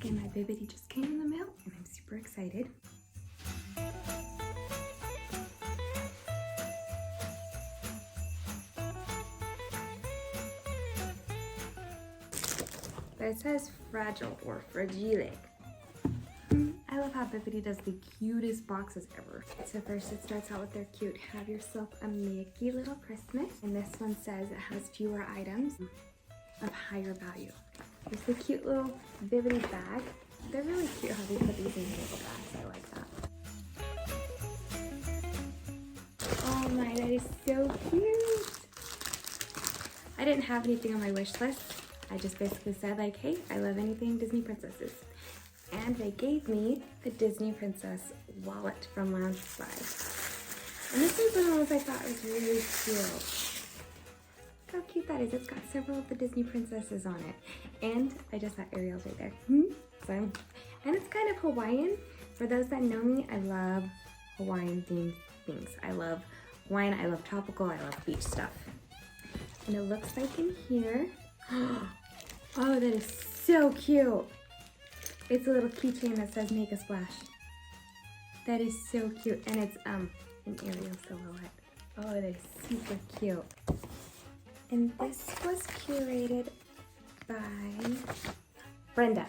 Okay, my Bibbidi just came in the mail and I'm super excited. But it says fragile or fragile. I love how Bibbidi does the cutest boxes ever. So first it starts out with their cute have yourself a Mickey little Christmas. And this one says it has fewer items of higher value. There's the cute little Bibbidi bag. They're really cute how they put these in little bags. I like that. Oh my, that is so cute. I didn't have anything on my wish list. I just basically said like, hey, I love anything Disney princesses. And they gave me the Disney Princess wallet from Loungefly. And this is one of those I thought was really cute. Look how cute that is. It's got several of the Disney princesses on it. And I just got Ariel's right there. So, and it's kind of Hawaiian. For those that know me, I love Hawaiian themed things. I love Hawaiian, I love tropical, I love beach stuff. And it looks like in here, oh, that is so cute. It's a little keychain that says make a splash. That is so cute. And it's an Ariel silhouette. Oh, that is super cute. And this was curated by Brenda.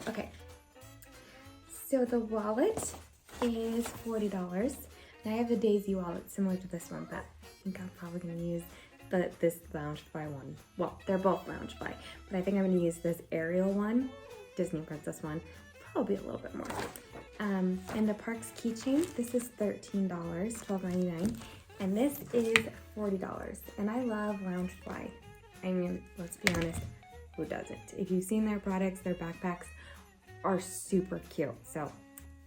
Okay. So the wallet is $40. And I have a Daisy wallet similar to this one, but I think I'm probably gonna use this Loungefly one. Well, they're both Loungefly, but I think I'm gonna use this Ariel one, Disney Princess one, probably a little bit more. And the Parks keychain, this is $13, $12.99, and this is $40. And I love Loungefly. I mean, let's be honest, who doesn't? If you've seen their products, their backpacks are super cute. So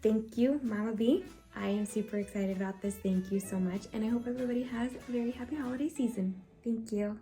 thank you, Mama B. I am super excited about this. Thank you so much. And I hope everybody has a very happy holiday season. Thank you.